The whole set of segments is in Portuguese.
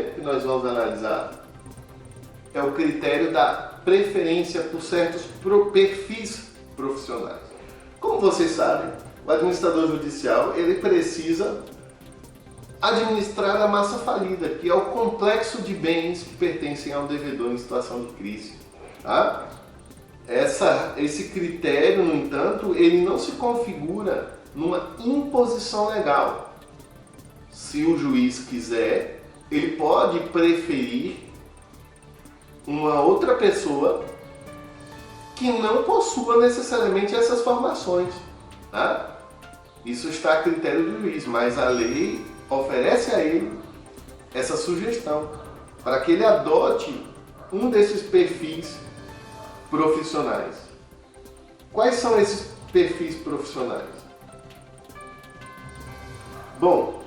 critério que nós vamos analisar é o critério da preferência por certos perfis profissionais. Como vocês sabem, o administrador judicial ele precisa administrar a massa falida, que é o complexo de bens que pertencem ao devedor em situação de crise. Tá? Esse critério, no entanto, ele não se configura numa imposição legal. Se o juiz quiser, ele pode preferir uma outra pessoa que não possua necessariamente essas formações. Tá? Isso está a critério do juiz, mas a lei oferece a ele essa sugestão para que ele adote um desses perfis profissionais. Quais são esses perfis profissionais? Bom,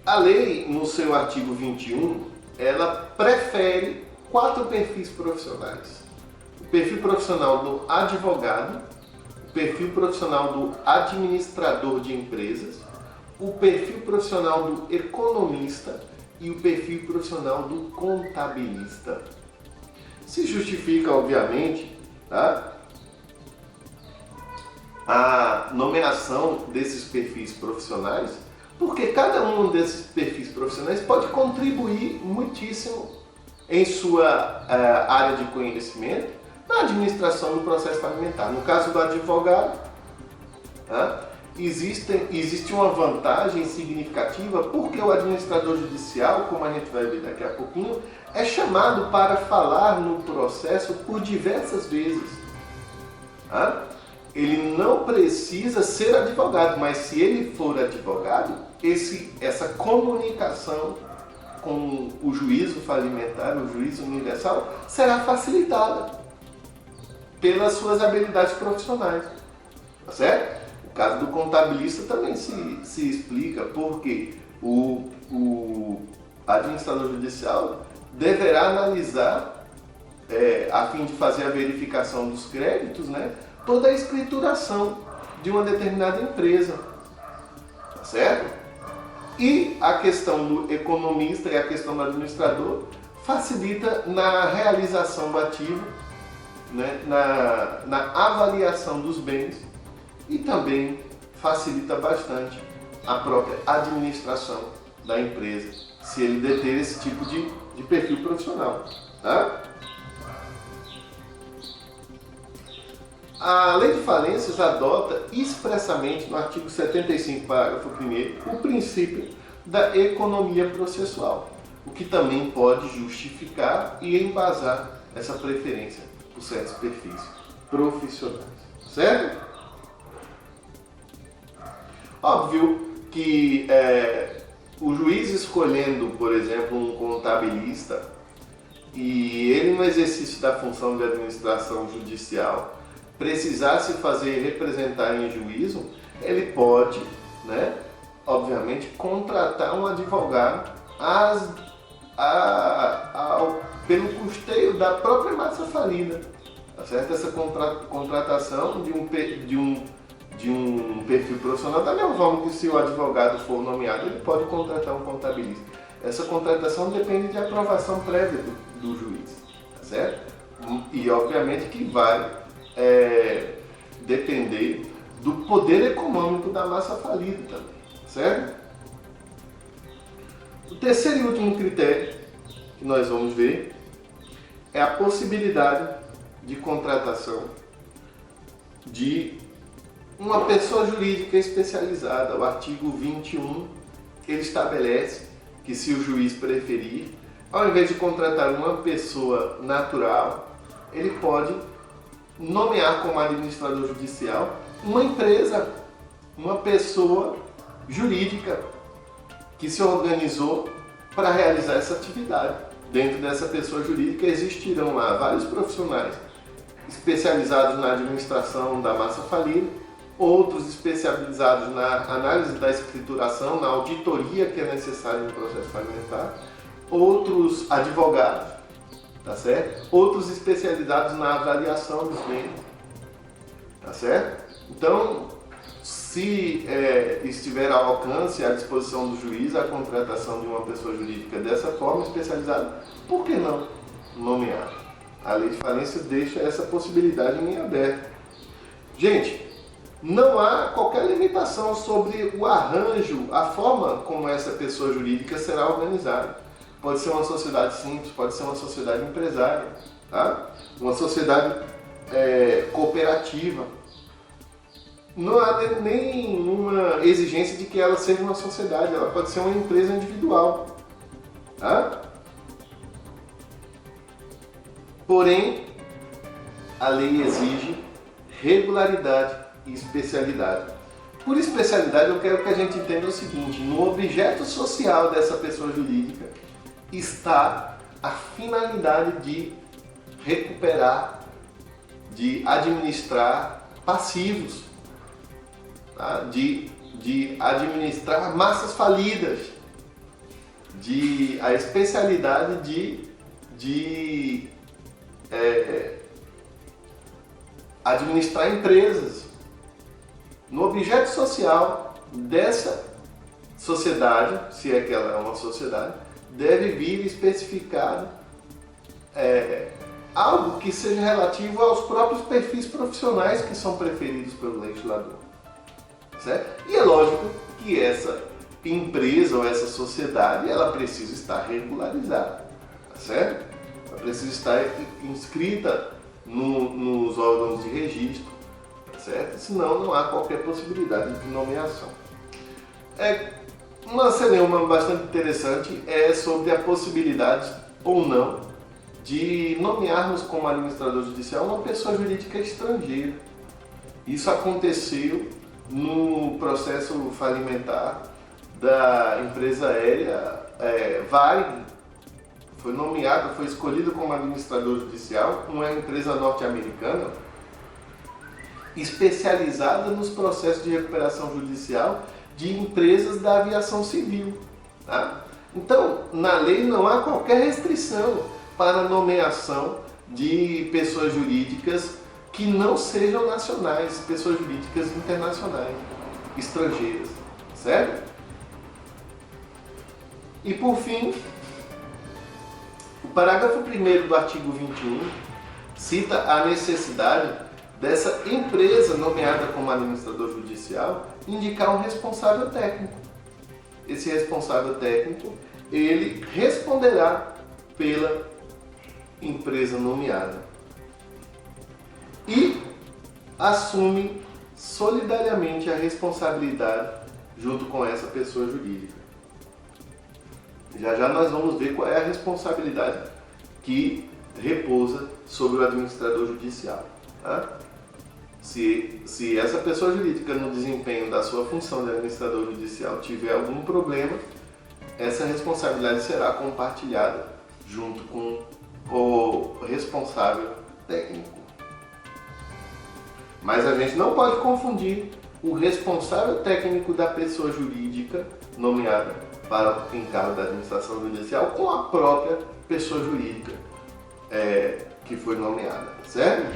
a lei, no seu artigo 21, ela prefere 4 perfis profissionais. O perfil profissional do advogado, o perfil profissional do administrador de empresas, o perfil profissional do economista e o perfil profissional do contabilista. Se justifica, obviamente, tá? A nomeação desses perfis profissionais, porque cada um desses perfis profissionais pode contribuir muitíssimo em sua área de conhecimento na administração do processo falimentar. No caso do advogado, tá? Existe uma vantagem significativa porque o administrador judicial, como a gente vai ver daqui a pouquinho, é chamado para falar no processo por diversas vezes. Tá? Ele não precisa ser advogado, mas se ele for advogado, essa comunicação com o juízo falimentar, o juízo universal, será facilitada pelas suas habilidades profissionais. Tá certo? O caso do contabilista também se explica porque o administrador judicial deverá analisar, a fim de fazer a verificação dos créditos, né, toda a escrituração de uma determinada empresa, tá certo? E a questão do economista e a questão do administrador facilita na realização do ativo, né, na avaliação dos bens e também facilita bastante a própria administração da empresa, se ele deter esse tipo de perfil profissional. Tá? A Lei de Falências adota expressamente no artigo 75, parágrafo 1º, o princípio da economia processual, o que também pode justificar e embasar essa preferência por certos perfis profissionais. Certo? Óbvio que o juiz escolhendo, por exemplo, um contabilista e ele no exercício da função de administração judicial precisasse fazer representar em juízo, ele pode, né, obviamente, contratar um advogado pelo custeio da própria massa falida, tá certo? Essa contratação de um perfil profissional, da mesma forma que se o advogado for nomeado, ele pode contratar um contabilista. Essa contratação depende de aprovação prévia do juiz, tá certo? E obviamente que vai depender do poder econômico da massa falida também, certo? O terceiro e último critério que nós vamos ver é a possibilidade de contratação de uma pessoa jurídica especializada. O artigo 21, ele estabelece que se o juiz preferir, ao invés de contratar uma pessoa natural, ele pode nomear como administrador judicial uma empresa, uma pessoa jurídica que se organizou para realizar essa atividade. Dentro dessa pessoa jurídica existirão lá vários profissionais especializados na administração da massa falida, outros especializados na análise da escrituração, na auditoria que é necessária no processo falimentar, outros advogados, tá certo? Outros especializados na avaliação dos bens, tá certo? Então, Se estiver ao alcance e à disposição do juiz a contratação de uma pessoa jurídica dessa forma especializada, por que não nomear? A lei de falência deixa essa possibilidade em aberto. Gente, não há qualquer limitação sobre o arranjo, a forma como essa pessoa jurídica será organizada. Pode ser uma sociedade simples, pode ser uma sociedade empresária, tá? Uma sociedade cooperativa. Não há nenhuma exigência de que ela seja uma sociedade, ela pode ser uma empresa individual, tá? Porém, a lei exige regularidade e especialidade. Por especialidade, eu quero que a gente entenda o seguinte: no objeto social dessa pessoa jurídica está a finalidade de recuperar, de administrar passivos, tá? de administrar massas falidas, a especialidade de administrar empresas. No objeto social dessa sociedade, se é que ela é uma sociedade, deve vir especificado algo que seja relativo aos próprios perfis profissionais que são preferidos pelo legislador. Certo? E é lógico que essa empresa ou essa sociedade, ela precisa estar regularizada, tá certo? Ela precisa estar inscrita nos órgãos de registro, tá certo? Senão não há qualquer possibilidade de nomeação. Uma celeuma bastante interessante é sobre a possibilidade ou não de nomearmos como administrador judicial uma pessoa jurídica estrangeira. Isso aconteceu no processo falimentar da empresa aérea Varig. Foi escolhido como administrador judicial uma empresa norte-americana especializada nos processos de recuperação judicial de empresas da aviação civil. Tá? Então, na lei não há qualquer restrição para a nomeação de pessoas jurídicas que não sejam nacionais, pessoas jurídicas internacionais, estrangeiras, certo? E por fim, o parágrafo 1º do artigo 21 cita a necessidade dessa empresa nomeada como administrador judicial indicar um responsável técnico. Esse responsável técnico, ele responderá pela empresa nomeada e assume solidariamente a responsabilidade junto com essa pessoa jurídica. Já já nós vamos ver qual é a responsabilidade que repousa sobre o administrador judicial. Tá? Se essa pessoa jurídica no desempenho da sua função de administrador judicial tiver algum problema, essa responsabilidade será compartilhada junto com o responsável técnico. Mas a gente não pode confundir o responsável técnico da pessoa jurídica nomeada para o encargo da administração judicial com a própria pessoa jurídica que foi nomeada, certo?